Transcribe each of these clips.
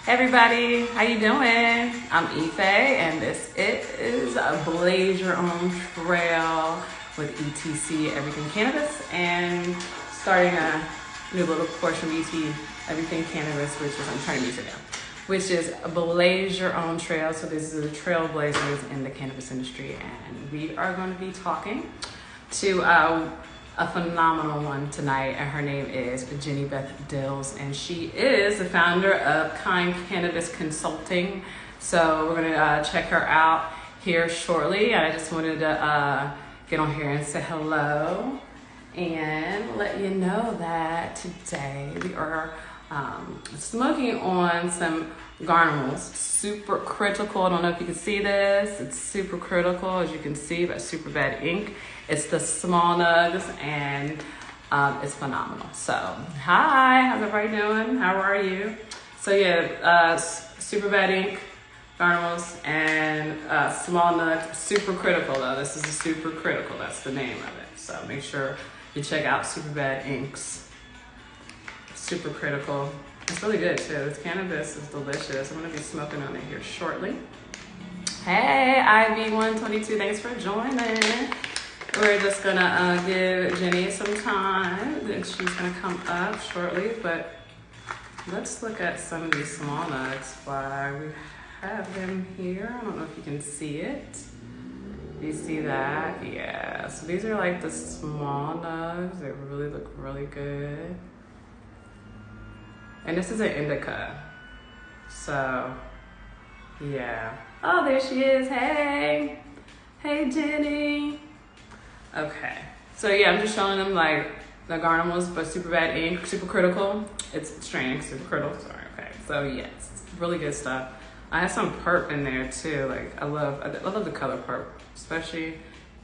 Everybody, how you doing? I'm Ife, and this is a Blaze Your Own Trail with ETC Everything Cannabis, and starting a new little portion of Everything Cannabis, which is, I'm trying to mute it down, which is a Blaze Your Own Trail. So this is the trailblazers in the cannabis industry, and we are going to be talking to a phenomenal one tonight, and her name is Jenny-Beth Dills, and she is the founder of KindCannabisConsulting. So we're gonna check her out here shortly. I just wanted to get on here and say hello and let you know that today we are smoking on some Garnimals. Super critical. I don't know if you can see this. It's super critical, as you can see, by Super Bad Ink. It's the small nugs, and it's phenomenal. So, hi, how's everybody doing? How are you? So yeah, Super Bad Ink, Garnimals, and small nugs. Super critical though. This is a super critical. That's the name of it. So make sure you check out Super Bad Inks. Super critical. It's really good too. This cannabis is delicious. I'm gonna be smoking on it here shortly. Hey, Ivy122, thanks for joining. We're just gonna give Jenny some time. Then she's gonna come up shortly, but let's look at some of these small nugs while we have them here. I don't know if you can see it. Do you see that? Yeah, so these are like the small nugs. They really look really good. And this is an indica. So, yeah. Oh, there she is. Hey. Hey, Jenny. Okay. So, yeah, I'm just showing them like the Garnimals, but Super Bad Ink, super critical. It's strain, super critical. Sorry. Okay. So, yes, really good stuff. I have some perp in there too. Like, I love the color perp, especially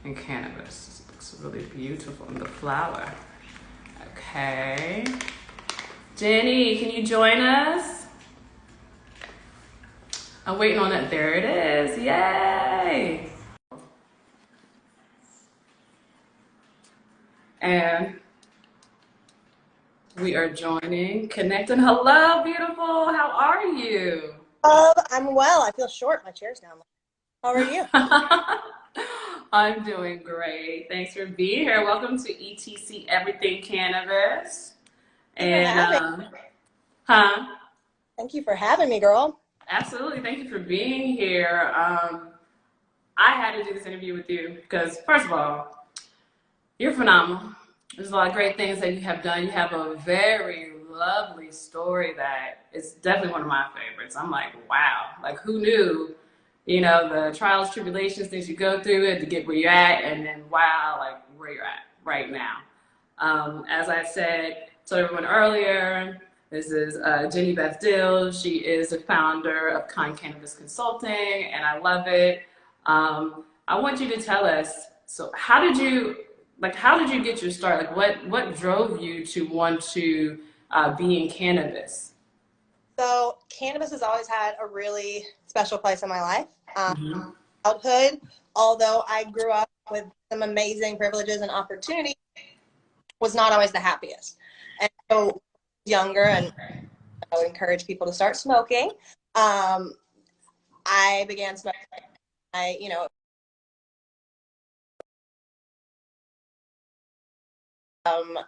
in cannabis. It looks really beautiful in the flower. Okay. Jenny, can you join us? I'm waiting on it. There it is. Yay! And we are joining, connecting. Hello, beautiful. How are you? I'm well. I feel short. My chair's down. How are you? I'm doing great. Thanks for being here. Welcome to ETC Everything Cannabis. And Thank you for having me, girl. Absolutely. Thank you for being here. I had to do this interview with you because, first of all, you're phenomenal. There's a lot of great things that you have done. You have a very lovely story that is definitely one of my favorites. I'm like, wow, like who knew, you know, the trials, tribulations, things you go through it to get where you're at, and then wow, like where you're at right now. As I said to everyone earlier, this is Jenny-Beth Dills. She is the founder of KindCannabisConsulting, and I love it. I want you to tell us, so how did you get your start? Like what drove you to want to be in cannabis? So cannabis has always had a really special place in my life. Mm-hmm. Childhood, although I grew up with some amazing privileges and opportunities, was not always the happiest. And so younger, and I would encourage people to start smoking. I began smoking. And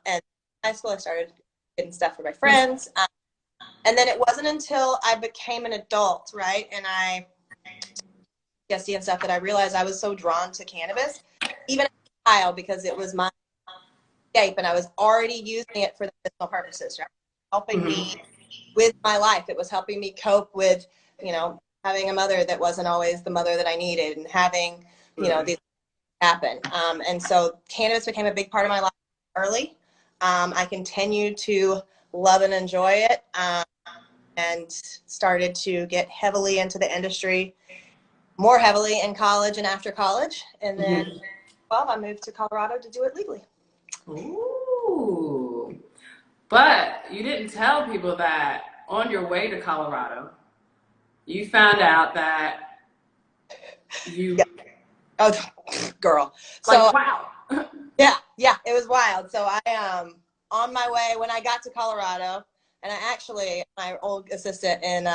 in high school, I started getting stuff for my friends. And then it wasn't until I became an adult, right, and I PTSD and stuff, that I realized I was so drawn to cannabis, even as a child, because it was my escape, and I was already using it for the medicinal purposes, right? Helping me with my life. It was helping me cope with, you know, having a mother that wasn't always the mother that I needed, and having, you know, these happen. And so cannabis became a big part of my life early. I continued to love and enjoy it, and started to get heavily into the industry, more heavily in college and after college. And then, well, I moved to Colorado to do it legally. Ooh. But you didn't tell people that on your way to Colorado, you found out that you... Yeah. Oh, girl. Like, so wow. yeah, it was wild. So I on my way, when I got to Colorado, and I actually, my old assistant in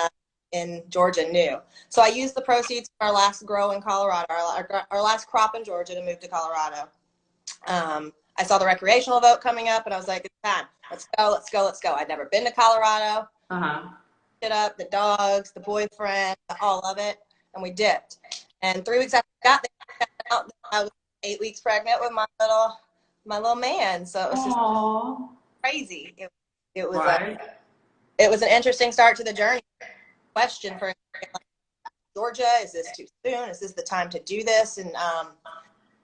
in Georgia knew. So I used the proceeds from our last grow in Colorado, our last crop in Georgia, to move to Colorado. I saw the recreational vote coming up, and I was like, it's time. Let's go, let's go, let's go. I'd never been to Colorado. Hit up the dogs, the boyfriend, all of it, and we dipped. And 3 weeks after I got there, I was 8 weeks pregnant with my little man. So it was just crazy. It was right. It was an interesting start to the journey. Question for Georgia: is this too soon? Is this the time to do this? And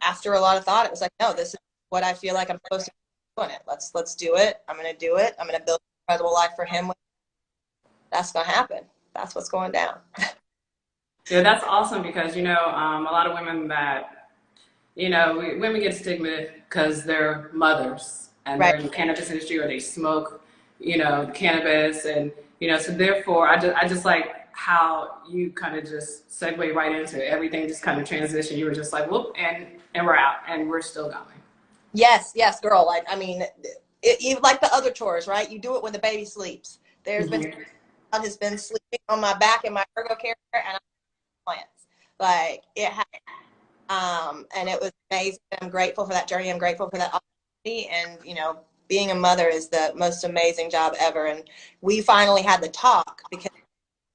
after a lot of thought, it was like, no, this is what I feel like I'm supposed to be doing it. Let's do it. I'm going to do it. I'm going to build an incredible life for him. That's going to happen. That's what's going down. Yeah, that's awesome because, you know, a lot of women that, you know, women get stigma because they're mothers and they're in the cannabis industry or they smoke, you know, cannabis. And, you know, so therefore I just like how you kind of just segue right into everything, just kind of transition. You were just like, whoop, and we're out and we're still going. Yes, girl. Like, I mean, it like the other chores, right? You do it when the baby sleeps. There's been has been sleeping on my back in my ergo carrier, and I'm plants. Like it happened. And it was amazing. I'm grateful for that journey. I'm grateful for that opportunity. And, you know, being a mother is the most amazing job ever. And we finally had the talk because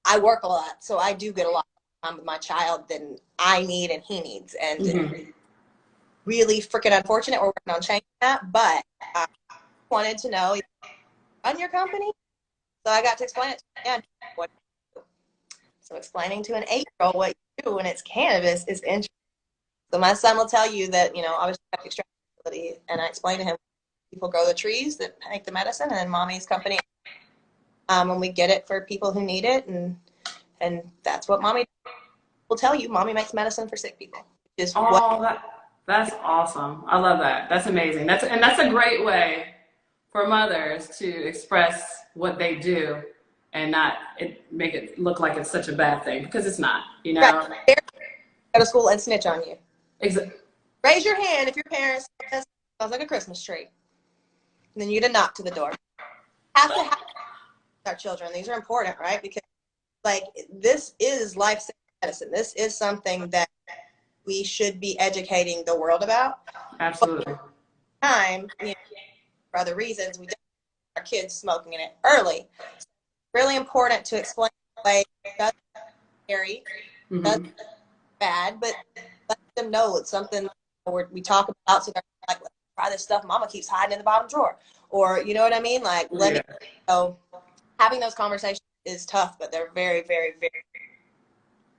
I work a lot. So I do get a lot of time with my child than I need and he needs. And really freaking unfortunate. We're working on changing that. But I wanted to know, run your company? So I got to explain it to him. What you do. So explaining to an 8-year-old what you do when it's cannabis is interesting. So my son will tell you that, you know, I was at extraction facility, and I explained to him people grow the trees that make the medicine, and then mommy's company, and we get it for people who need it, and that's what mommy will tell you. Mommy makes medicine for sick people. That's awesome. I love that. That's amazing. That's a great way for mothers to express what they do and not make it look like it's such a bad thing, because it's not, you know. Right. Go to school and snitch on you. Exactly. Raise your hand if your parents sounds like a Christmas tree. And then you get a knock to the door. Have to have our children. These are important, right? Because like this is life-saving medicine. This is something that we should be educating the world about. Absolutely. Time, you know, for other reasons, we don't want our kids smoking in it early. So it's really important to explain like that's scary, that's bad, but let them know it's something we talk about. So they're like, let's try this stuff Mama keeps hiding in the bottom drawer, or you know what I mean? Like, let me know. Having those conversations is tough, but they're very, very, very.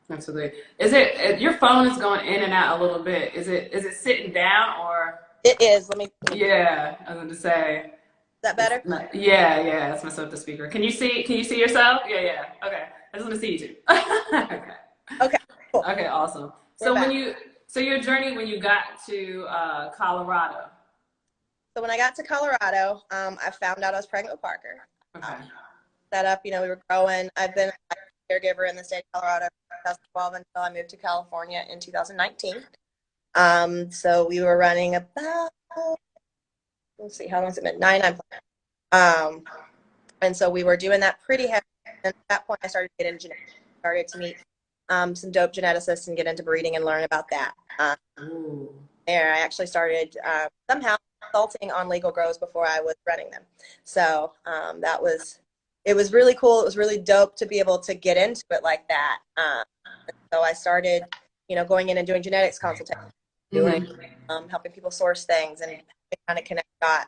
Absolutely. Is it your phone is going in and out a little bit? Is it sitting down or? It is. Let me. Yeah, I was going to say. Is that better? Yeah. Let's mess up the speaker. Can you see yourself? Yeah. Okay. I just want to see you too. Okay. Cool. Okay. Awesome. So your journey when you got to Colorado. So when I got to Colorado, I found out I was pregnant with Parker. Okay. Set up, you know, we were growing. I've been a caregiver in the state of Colorado from 2012 until I moved to California in 2019. So we were running about, let's see, how long has it been? 99 plants. And so we were doing that pretty heavy. And at that point, I started getting genetics. Started to meet some dope geneticists and get into breeding and learn about that. There, I actually started somehow consulting on legal grows before I was running them. So it was really cool. It was really dope to be able to get into it like that. So I started, you know, going in and doing genetics consultation, helping people source things and kind of connect dots.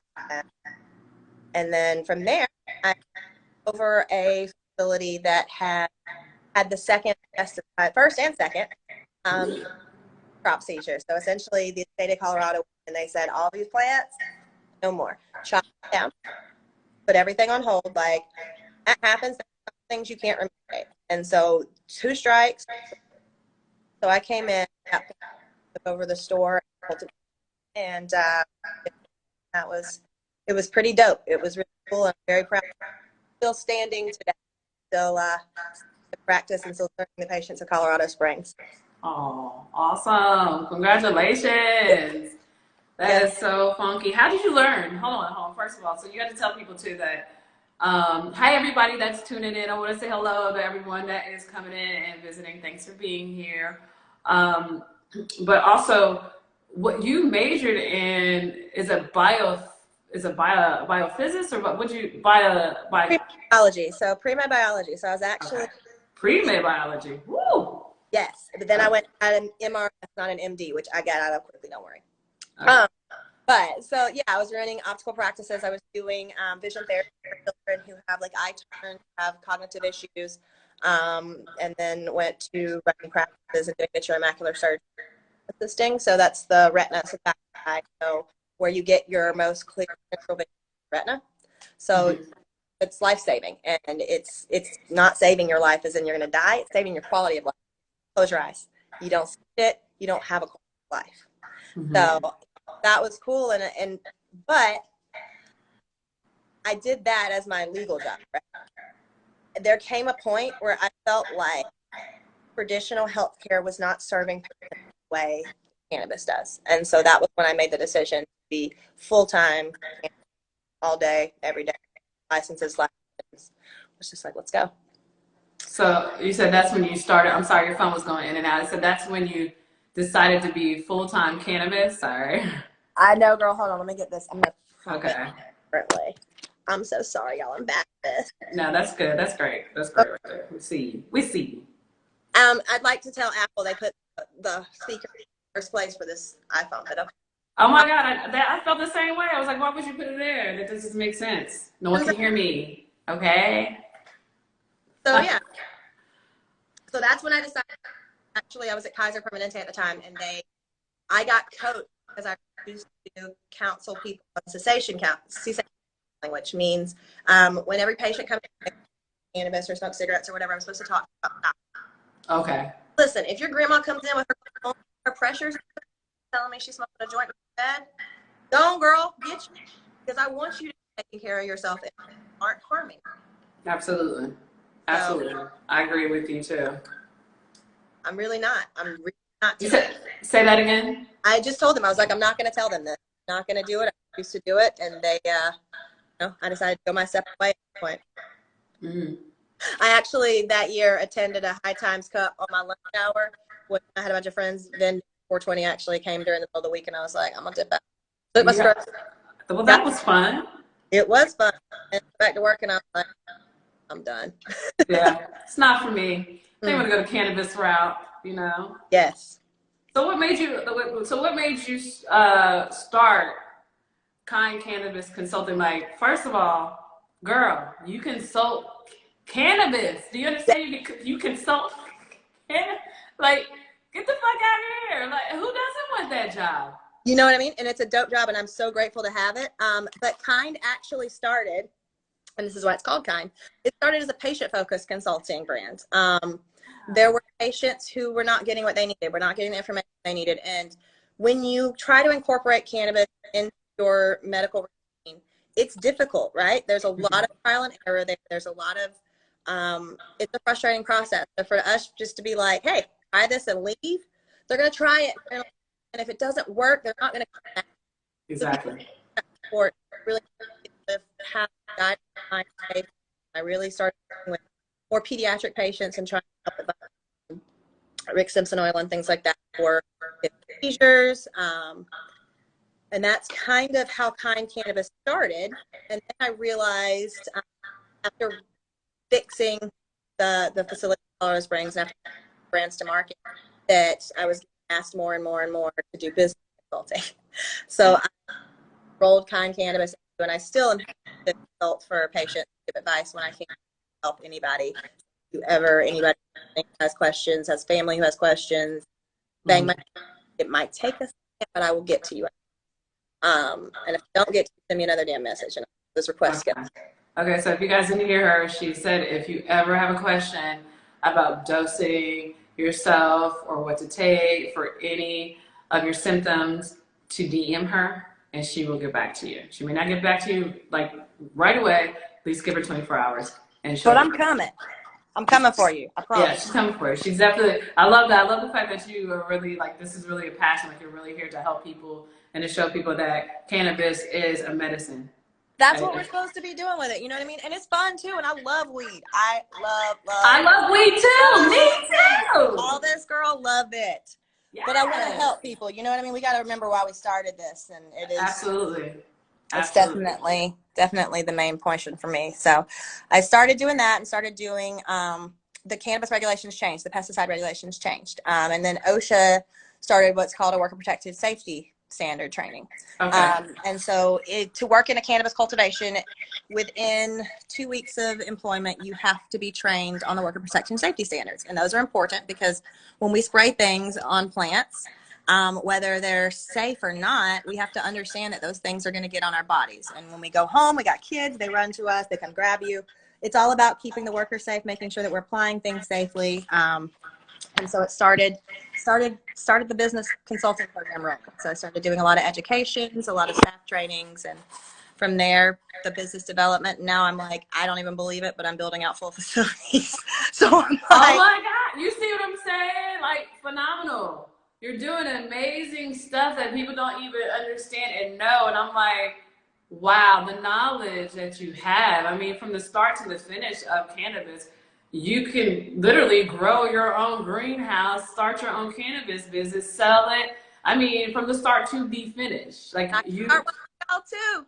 And then from there, I went over a facility that had the second first and second crop seizure. So essentially the state of Colorado, and they said all these plants, no more. Chop them down, put everything on hold. Like that happens, things you can't remediate. And so 2 strikes. So I came in, took over the store, and it was pretty dope. It was really cool. I'm very proud. Still standing today. Still practice and still serving the patients of Colorado Springs. Oh, awesome. Congratulations. That is so funky. How did you learn? Hold on. First of all, so you got to tell people too that Hi, everybody that's tuning in. I want to say hello to everyone that is coming in and visiting. Thanks for being here. But also, what you majored in is a biophysics, or what would you Biology. So pre-med biology. So I was actually pre-med biology. Woo! yes, but then I went at an MRS, not an MD, which I got out of quickly. Don't worry. Okay. But so yeah, I was running optical practices. I was doing vision therapy for children who have like eye turn, have cognitive issues, and then went to running practices and doing vitreomacular surgery assisting. So that's the retina, so back of the eye, so where you get your most clear central vision retina. So it's life saving, and it's not saving your life as in you're going to die. It's saving your quality of life. Close your eyes. You don't see it. You don't have a quality of life. So that was cool, but I did that as my legal job. Right? There came a point where I felt like traditional healthcare was not serving patients the way cannabis does, and so that was when I made the decision to be full-time, all day, every day, licenses. I was just like, let's go. So you said that's when you started. I'm sorry, your phone was going in and out. I said that's when you decided to be full-time cannabis. Sorry. I know, girl. Hold on. Let me get this. I'm gonna Okay. differently. I'm so sorry, y'all. I'm back to this. No, that's good. That's great. That's great right there. We see you. We see you. I'd like to tell Apple they put the speaker in first place for this iPhone, but okay. Oh my God, I felt the same way. I was like, why would you put it there? That doesn't make sense. No one can hear me. Okay. So yeah. So that's when I decided. Actually, I was at Kaiser Permanente at the time, and I got coached because I used to counsel people on cessation counseling, which means when every patient comes in cannabis or smokes cigarettes or whatever, I'm supposed to talk about that. Okay. Listen, if your grandma comes in with her pressures telling me she's smoking a joint in bed, go, girl, get you, because I want you to be taking care of yourself and aren't harming. Absolutely. Absolutely. So, I agree with you too. I'm really not. I'm really not. Say that again. I just told them, I was like, I'm not going to tell them this. I'm not going to do it. I used to do it, and they, I decided to go my separate way at that point. I actually that year attended a High Times Cup on my lunch hour when I had a bunch of friends. Then 420 actually came during the middle of the week, and I was like, I'm gonna dip back. Took my stress. Well, that was fun. It was fun. And back to work, and I was like, I'm done. Yeah, it's not for me. They want to go to cannabis route, you know. Yes. So what made you? Start Kind Cannabis Consulting? Like, first of all, girl, you consult cannabis. Do you understand? You consult cannabis? Like, get the fuck out of here. Like, who doesn't want that job? You know what I mean? And it's a dope job, and I'm so grateful to have it. But Kind actually started, and this is why it's called Kind. It started as a patient-focused consulting brand. There were patients who were not getting what they needed, were not getting the information they needed. And when you try to incorporate cannabis into your medical routine, it's difficult, right? There's a lot of trial and error there. There's a lot of, it's a frustrating process. So for us just to be like, hey, try this and leave, they're going to try it. And if it doesn't work, they're not going to come back. Exactly. So really have guidelines. I really started working with more pediatric patients and trying to help with Rick Simpson oil and things like that for seizures. And that's kind of how Kind Cannabis started. And then I realized after fixing the facility in Colorado Springs and after brands to market that I was asked more and more and more to do business consulting. So I rolled Kind Cannabis, and I still am a consult for patients, give advice when I can help anybody. Anybody has questions, has family who has questions, bang it might take a second, but I will get to you. And if you don't get to you, send me another damn message and this request. Okay, so if you guys didn't hear her, she said if you ever have a question about dosing yourself or what to take for any of your symptoms, to DM her and she will get back to you. She may not get back to you like right away. Please give her 24 hours. But I'm coming. I'm coming for you. I promise. Yeah, she's coming for you. She's definitely, I love that. I love the fact that you are really like, this is really a passion. Like you're really here to help people and to show people that cannabis is a medicine. That's what we're supposed to be doing with it. You know what I mean? And it's fun too. And I love weed. I I love weed too. Me too. All this, girl, love it. Yes. But I want to help people. You know what I mean? We got to remember why we started this, and it is absolutely. It's definitely the main portion for me. So I started doing that and started doing the cannabis regulations changed, the pesticide regulations changed. And then OSHA started what's called a worker protected safety standard training. Okay. And so to work in a cannabis cultivation, within 2 weeks of employment, you have to be trained on the worker protection safety standards. And those are important because when we spray things on plants, whether they're safe or not, we have to understand that those things are going to get on our bodies. And when we go home, we got kids, they run to us, they come grab you. It's all about keeping the workers safe, making sure that we're applying things safely. And so it started the business consulting program rolling. So I started doing a lot of educations, a lot of staff trainings, and from there, the business development. Now I'm like, I don't even believe it, but I'm building out full facilities. So I'm like, oh my God, you see what I'm saying? Like, phenomenal. You're doing amazing stuff that people don't even understand and know. And I'm like, wow, the knowledge that you have. I mean, from the start to the finish of cannabis, you can literally grow your own greenhouse, start your own cannabis business, sell it. I mean, from the start to the finish. Like, I can start one for y'all too.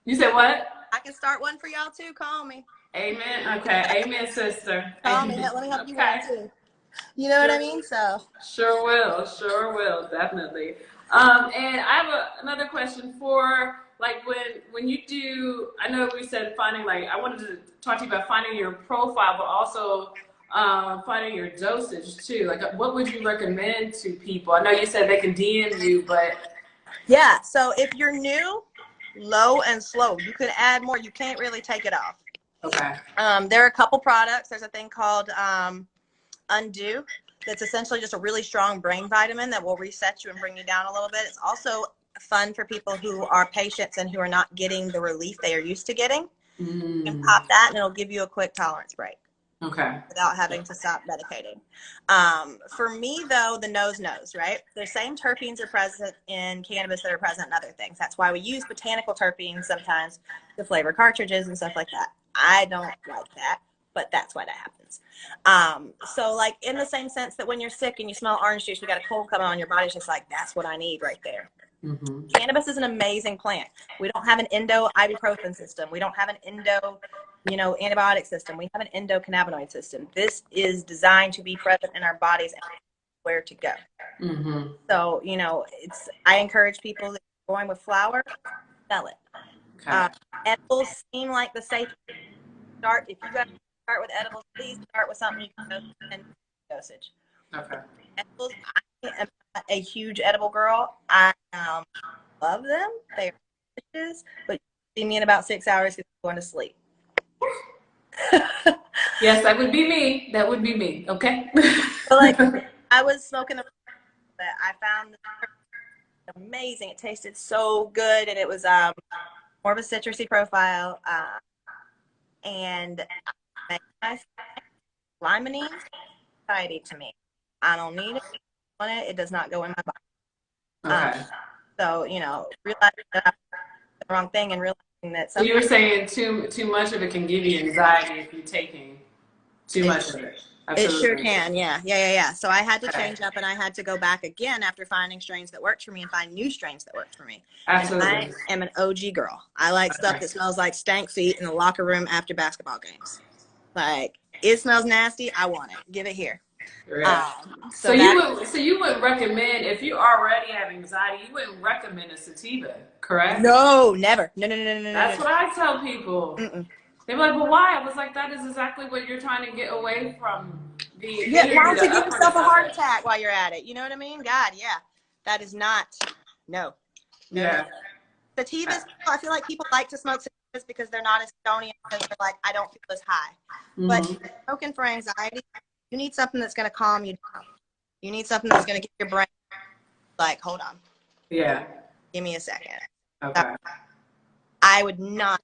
You said what? I can start one for y'all too. Call me. Amen. Okay. Amen, sister. Call me. Let me help you one too. You know what I mean? So sure will, definitely. And I have another question for like when you do. I know we said finding, like, I wanted to talk to you about finding your profile, but also finding your dosage too. Like, what would you recommend to people? I know you said they can DM you, but yeah. So if you're new, low and slow, you could add more. You can't really take it off. Okay. There are a couple products. There's a thing called Undo. That's essentially just a really strong brain vitamin that will reset you and bring you down a little bit. It's also fun for people who are patients and who are not getting the relief they are used to getting. You can pop that and it'll give you a quick tolerance break. Okay. Without having to stop medicating. For me, though, the knows, right? The same terpenes are present in cannabis that are present in other things. That's why we use botanical terpenes sometimes to flavor cartridges and stuff like that. I don't like that, but that's why that happens. So like in the same sense that when you're sick and you smell orange juice, you got a cold coming on, your body's just like, that's what I need right there. Mm-hmm. Cannabis is an amazing plant. We don't have an endo ibuprofen system. We don't have an endo, antibiotic system. We have an endocannabinoid system. This is designed to be present in our bodies and where to go. Mm-hmm. So, I encourage people that are going with flower, sell it. Okay. Edibles seem like the safest start. If you guys start with edibles, please start with something you can dose in dosage. Okay. Edibles, I am not a huge edible girl. I love them. They are delicious, but you see me in about 6 hours because I'm going to sleep. Yes, that would be me. That would be me. Okay. So like, I was smoking that I found amazing. It tasted so good, and it was more of a citrusy profile, and limonene society to me. I don't need it. On it. It does not go in my body. Okay. So realizing that I did the wrong thing and realizing that. So you were saying too much of it can give you anxiety if you're taking too much of it. Absolutely. It sure can, yeah. So I had to change up, and I had to go back again after finding strains that worked for me and find new strains that worked for me. Absolutely. And I am an OG girl. I like stuff that smells like stank feet in the locker room after basketball games. Like, it smells nasty. I want it. Give it here. Yeah. So you would recommend, if you already have anxiety, you wouldn't recommend a sativa, correct? No, never. No. That's what I tell people. Mm-mm. They're like, well, why? I was like, that is exactly what you're trying to get away from. Not to give yourself a heart attack while you're at it. You know what I mean? God, yeah. That is not, no. Yeah. Sativas, I feel like people like to smoke sativas because they're not as stony, because they're like, I don't feel as high. Mm-hmm. But smoking for anxiety, you need something that's going to calm you down. You need something that's going to get your brain like, hold on. Yeah. Give me a second. Okay. I would not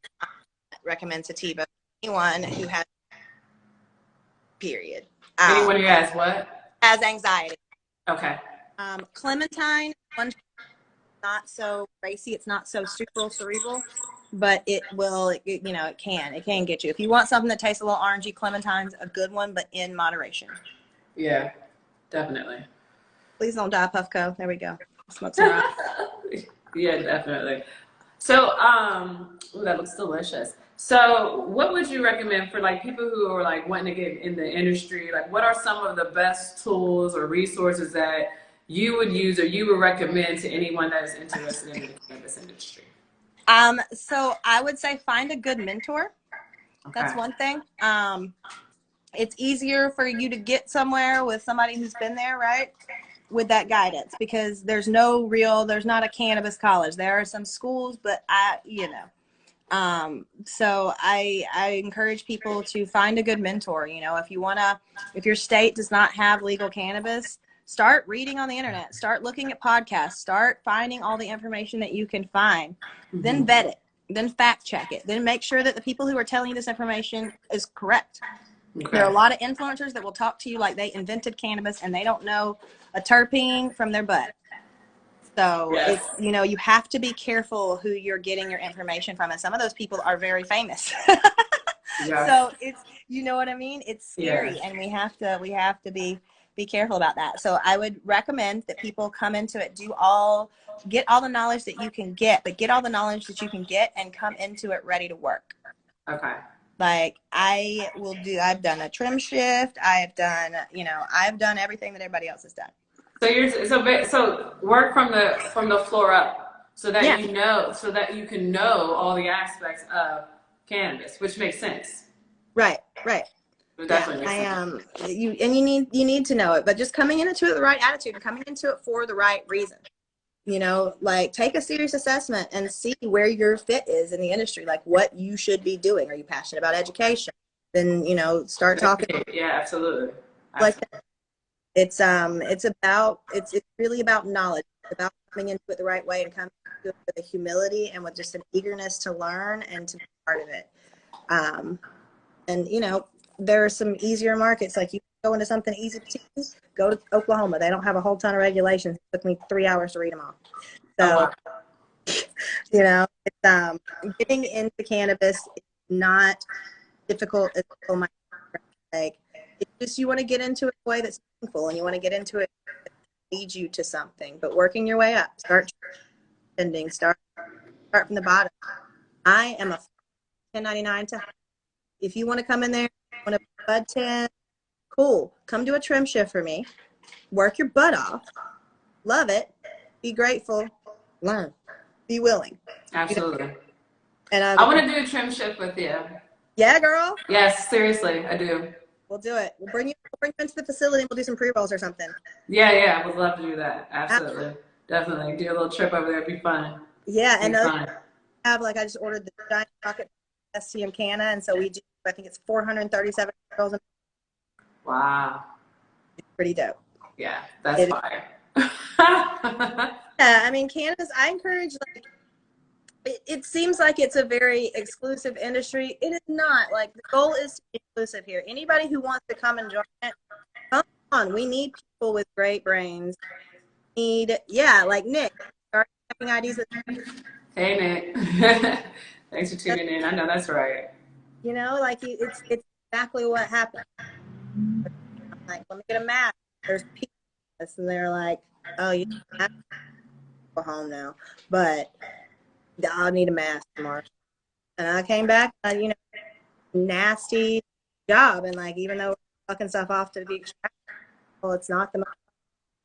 recommend sativa to anyone who has period. Anyone who has what? Has anxiety. Okay. Clementine, one, not so racy. It's not so super cerebral. but it will, you know, it can get you. If you want something that tastes a little orangey, clementine's a good one, but in moderation. Yeah, definitely. Please don't die, Puffco. There we go. Smoke some rock. Yeah, definitely. So, ooh, that looks delicious. So, what would you recommend for like people who are like wanting to get in the industry? Like, what are some of the best tools or resources that you would use or you would recommend to anyone that is interested in the cannabis industry? So I would say find a good mentor. Okay. That's one thing. It's easier for you to get somewhere with somebody who's been there, right? With that guidance, because there's not a cannabis college. There are some schools, but so I encourage people to find a good mentor. You know, if your state does not have legal cannabis, start reading on the internet, start looking at podcasts, start finding all the information that you can find, then vet it, then fact check it, then make sure that the people who are telling you this information is correct. Okay. There are a lot of influencers that will talk to you like they invented cannabis and they don't know a terpene from their butt. So Yes. it's, you know, you have to be careful who you're getting your information from. And some of those people are very famous. Yeah. So it's, you know what I mean? It's scary. Yeah. And we have to be careful about that. So I would recommend that people come into it, get all the knowledge that you can get, but get all the knowledge that you can get and come into it ready to work. Okay. Like I've done a trim shift. I've done everything that everybody else has done. So work from the floor up so that Yeah. so that you can know all the aspects of cannabis, which makes sense. Right. It definitely makes sense. You need to know it, but just coming into it with the right attitude and coming into it for the right reason. You know, like take a serious assessment and see where your fit is in the industry, like what you should be doing. Are you passionate about education? Then, you know, start talking. Yeah, absolutely. Like it's really about knowledge. It's about coming into it the right way and coming into it with a humility and with just an eagerness to learn and to be part of it. And you know, there are some easier markets. Like you go into something easy to go to Oklahoma. They don't have a whole ton of regulations. It took me 3 hours to read them all. So, you know, it's, getting into cannabis is not difficult as people might think. It's just you want to get into it in a way that's meaningful, and you want to get into it that leads you to something. But working your way up, start from the bottom. I am a 1099 to. If you want to come in there, want to bud 10, cool. Come do a trim shift for me. Work your butt off. Love it. Be grateful. Learn. Be willing. Absolutely. And I want to do a trim shift with you. Yeah, girl. Yes, seriously, I do. We'll do it. We'll bring you into the facility and we'll do some pre-rolls or something. Yeah, I would love to do that. Absolutely. Definitely. Do a little trip over there. It'd be fun. Yeah, and I just ordered the giant bucket STM Canna, and so we do, I think it's 437 rolls. Wow. It's pretty dope. Yeah, that's fire. Yeah, I mean, cannabis, I encourage, like, it seems like it's a very exclusive industry. It is not. Like, the goal is to be inclusive here. Anybody who wants to come and join it, come on. We need people with great brains. Like Nick. Start having IDs with Hey, Nick. Thanks for tuning in. I know that's right. You know, like, it's exactly what happened. I'm like, let me get a mask. There's people, and they're like, oh, you have to go home now. But I'll need a mask tomorrow. And I came back, nasty job. And like, even though we're fucking stuff off to be extracted, well, it's not the most,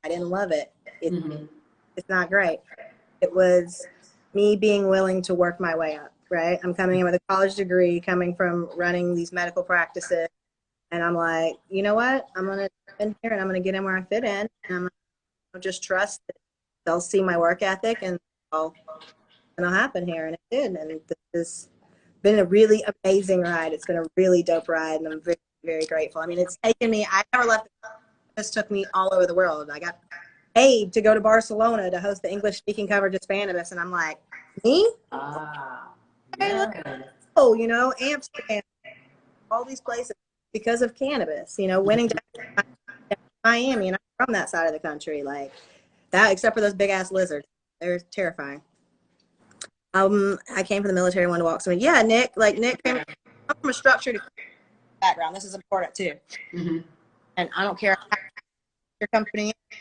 I didn't love it. It's not great. It was me being willing to work my way up, right? I'm coming in with a college degree, coming from running these medical practices. And I'm like, you know what? I'm going to get in here and I'm going to get in where I fit in. And I'm going to just trust that they'll see my work ethic and it'll happen here. And it did. And this has been a really amazing ride. It's been a really dope ride. And I'm very, very grateful. I mean, it's taken me, I never left. This took me all over the world. I got paid to go to Barcelona to host the English speaking coverage of Cannabis. And I'm like, me? Oh, Amsterdam, all these places because of cannabis, winning down Miami, and I'm from that side of the country, like that, except for those big ass lizards. They're terrifying. I came from the military. Wanted to walk somewhere. Yeah, Nick came from a structured background. This is important too. Mm-hmm. And I don't care how your company is,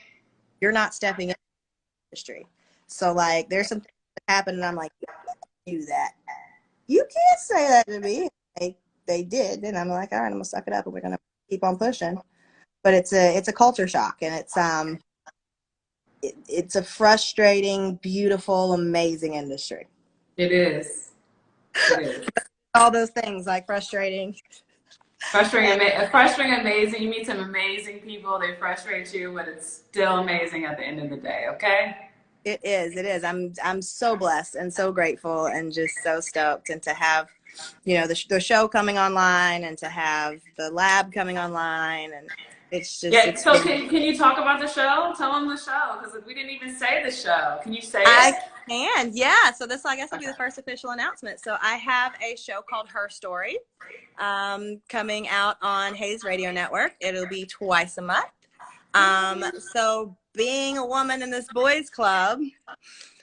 you're not stepping in the industry. So like, there's some things that happen, and I'm like, you do that. You can't say that to me. They did, and I'm like, all right, I'm gonna suck it up, and we're gonna keep on pushing. But it's a culture shock, and it's a frustrating, beautiful, amazing industry. It is. It is. All those things like frustrating. Frustrating, amazing. You meet some amazing people. They frustrate you, but it's still amazing at the end of the day. Okay. It is. I'm so blessed and so grateful and just so stoked, and to have, the show coming online, and to have the lab coming online, and it's just. Yeah. So can you talk about the show? Tell them the show, because we didn't even say the show. Can you say it? I can. Yeah. So this, I guess, will be the first official announcement. So I have a show called Her Story, coming out on Hayes Radio Network. It'll be twice a month. So being a woman in this boys club,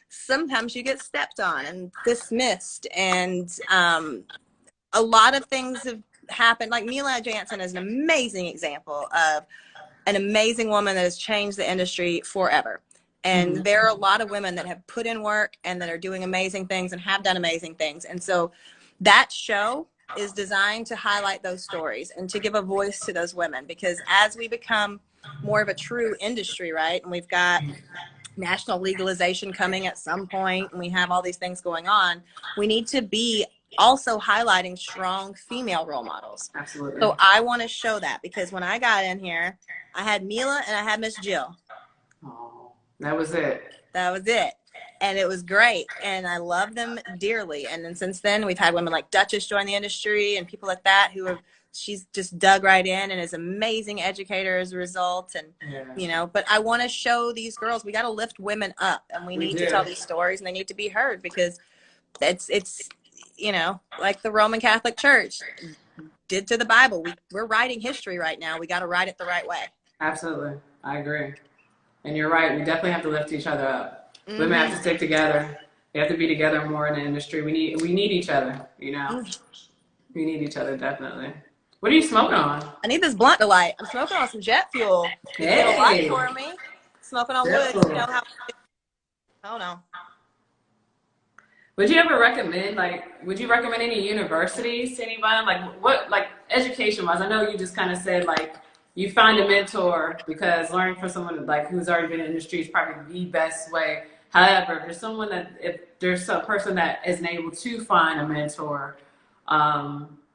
sometimes you get stepped on and dismissed, and a lot of things have happened. Like Mila Jansen is an amazing example of an amazing woman that has changed the industry forever. And there are a lot of women that have put in work and that are doing amazing things and have done amazing things. And so that show is designed to highlight those stories and to give a voice to those women, because as we become more of a true industry, right, and we've got national legalization coming at some point, and we have all these things going on, we need to be also highlighting strong female role models. Absolutely. So I want to show that, because when I got in here, I had Mila and I had Miss Jill. Oh, that was it. That was it. And it was great. And I love them dearly. And then since then, we've had women like Duchess join the industry, and people like that who have, she's just dug right in and is an amazing educator as a result. And, but I want to show these girls, we got to lift women up, and we need to tell these stories, and they need to be heard, because it's like the Roman Catholic Church did to the Bible. We're writing history right now. We got to write it the right way. Absolutely. I agree. And you're right. We definitely have to lift each other up. Women have to stick together. We have to be together more in the industry. We need each other, We need each other, definitely. What are you smoking on? I need this blunt to light. I'm smoking on some jet fuel. Hey. It's a light for me. Smoking on wood. You know how. Oh no. Would you ever recommend, would you recommend any universities to anyone? Education-wise, I know you just kind of said, you find a mentor, because learning from someone, who's already been in the industry is probably the best way. However, if there's a person that isn't able to find a mentor,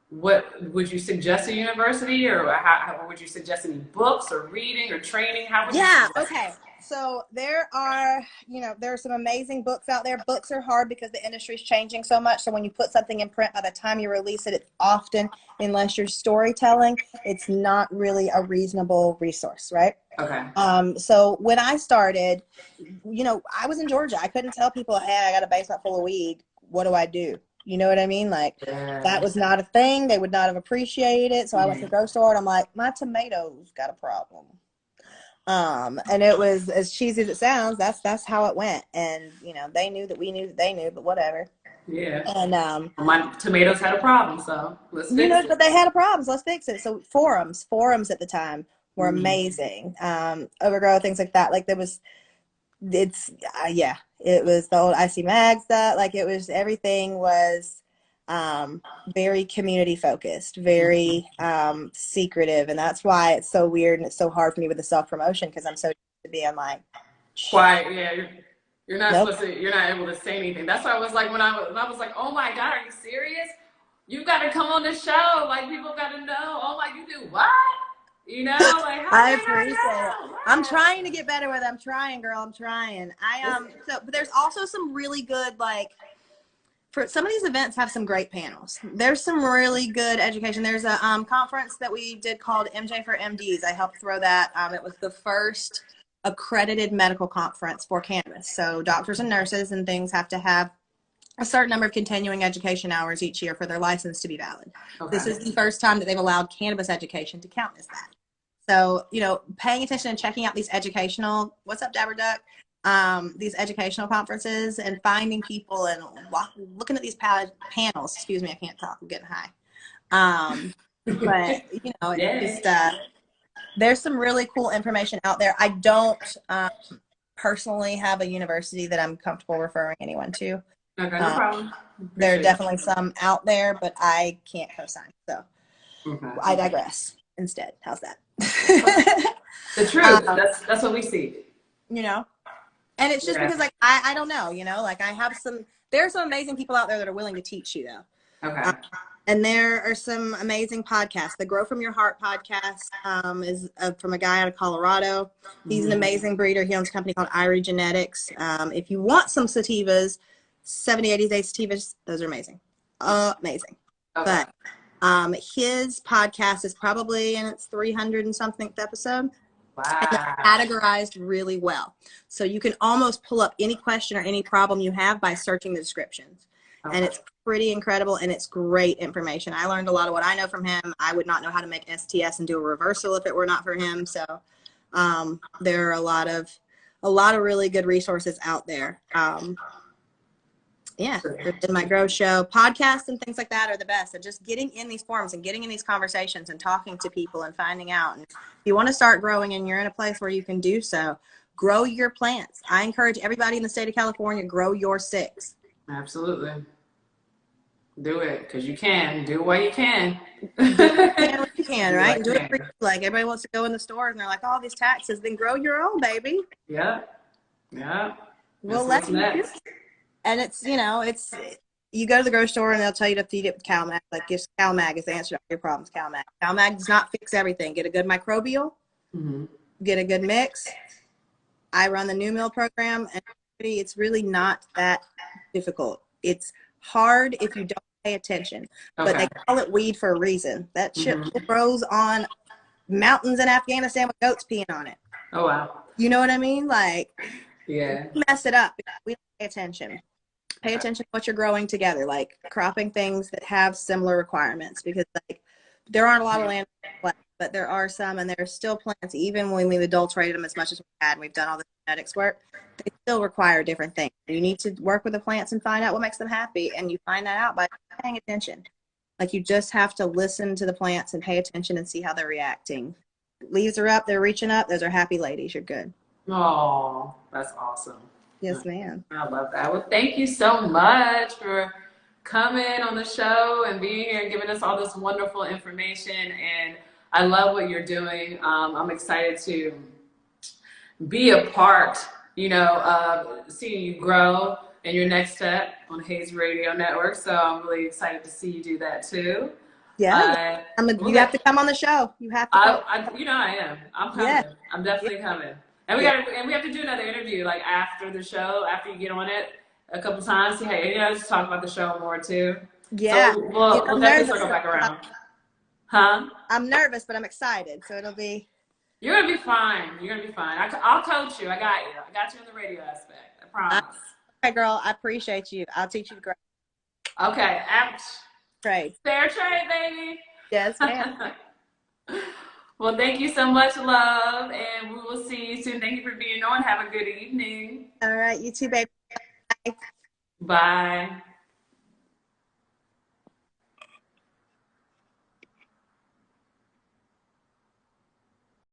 what would you suggest a university, or how would you suggest any books or reading or training? How would you suggest? Okay. So there are some amazing books out there. Books are hard because the industry is changing so much. So when you put something in print, by the time you release it, it's often, unless you're storytelling, it's not really a reasonable resource, right? Okay. So when I started, I was in Georgia. I couldn't tell people, hey, I got a basement full of weed. What do I do? You know what I mean? That was not a thing. They would not have appreciated it. So I went to the grocery store, and I'm like, my tomatoes got a problem. And it was, as cheesy as it sounds, that's how it went. And, they knew that we knew that they knew, but whatever. Yeah. And, my tomatoes had a problem, so let's fix it. But they had a problem, so let's fix it. So forums at the time were amazing. Overgrow, things like that. It was the old IC Mag stuff. Everything was, very community focused, very secretive, and that's why it's so weird and it's so hard for me with the self-promotion, because I'm so used to being quiet. Yeah, you're not supposed to. You're not able to say anything. That's why I was like, when I was like, oh my God, are you serious? You got to come on the show. People got to know. Oh my, you do what? I appreciate it. I'm trying to get better with it. I'm trying, girl. I'm trying. But there's also some really good for some of these events have some great panels. There's some really good education. There's a conference that we did called MJ for MDs. I helped throw that. It was the first accredited medical conference for cannabis. So doctors and nurses and things have to have a certain number of continuing education hours each year for their license to be valid. Okay. This is the first time that they've allowed cannabis education to count as that. So, paying attention and checking out these educational, what's up, Dabber Duck? these educational conferences and finding people and looking at these panels. Excuse me, I can't talk. I'm getting high. But you know, it's just there's some really cool information out there. I don't personally have a university that I'm comfortable referring anyone to. Okay, no problem. There are definitely some out there, but I can't co-sign. So I digress instead. How's that? The truth. That's what we see. You know, and it's just because like, I don't know, you know, like there are some amazing people out there that are willing to teach you though. Okay. And there are some amazing podcasts. The Grow From Your Heart podcast is from a guy out of Colorado. He's an amazing breeder. He owns a company called Irie Genetics. If you want some sativas, 70, 80 day sativas, those are amazing. Amazing. Okay. But his podcast is probably in its 300 and something episode. Wow. And they're categorized really well. So you can almost pull up any question or any problem you have by searching the descriptions. Okay. And it's pretty incredible, and it's great information. I learned a lot of what I know from him. I would not know how to make STS and do a reversal if it were not for him. So there are a lot of really good resources out there. Yeah, in my Grow Show, podcasts and things like that are the best. And just getting in these forums and getting in these conversations and talking to people and finding out. And if you want to start growing and you're in a place where you can do so, grow your plants. I encourage everybody in the state of California, grow your 6. Absolutely. Do it, because you can. Do what you can. You can, right? Do it for you. Like, everybody wants to go in the stores and they're like, oh, these taxes. Then grow your own, baby. Yeah. Yeah. Well, let's next. And it's, you know, you go to the grocery store and they'll tell you to feed it with CalMag. Like, just CalMag is the answer to all your problems, CalMag. CalMag does not fix everything. Get a good microbial. Get a good mix. I run the New Mill program, and it's really not that difficult. It's hard if you don't pay attention. Okay. But they call it weed for a reason. That shit grows on mountains in Afghanistan with goats peeing on it. Oh, wow. You know what I mean? Like, yeah, we mess it up. We don't pay attention. Pay attention to what you're growing together, like cropping things that have similar requirements, because like there aren't a lot of land, but there are some, and there are still plants, even when we've adulterated them as much as we had and we've done all the genetics work, they still require different things. You need to work with the plants and find out what makes them happy, and you find that out by paying attention. Like, you just have to listen to the plants and pay attention and see how they're reacting. Leaves are up, they're reaching up, those are happy ladies, you're good. Oh, that's awesome. Yes, ma'am. I love that. Well, thank you so much for coming on the show and being here and giving us all this wonderful information. And I love what you're doing. I'm excited to be a part, you know, of seeing you grow in your next step on Hayes Radio Network. So I'm really excited to see you do that too. Yeah, you have to come on the show. You have to. You know, I am. I'm coming. Yeah. I'm definitely coming. And we have to do another interview, like after the show, after you get on it a couple times. Hey, you know, just talk about the show more too. Yeah. So we'll definitely circle back around. Huh? I'm nervous, but I'm excited. So it'll be. You're gonna be fine. You're gonna be fine. I'll coach you. I got you. I got you in the radio aspect. I promise. Okay, girl. I appreciate you. I'll teach you to grow. Okay. Trade. Fair trade, baby. Yes, ma'am. Well, thank you so much, love, and we will see you soon. Thank you for being on. Have a good evening. All right, you too, baby. Bye. Bye.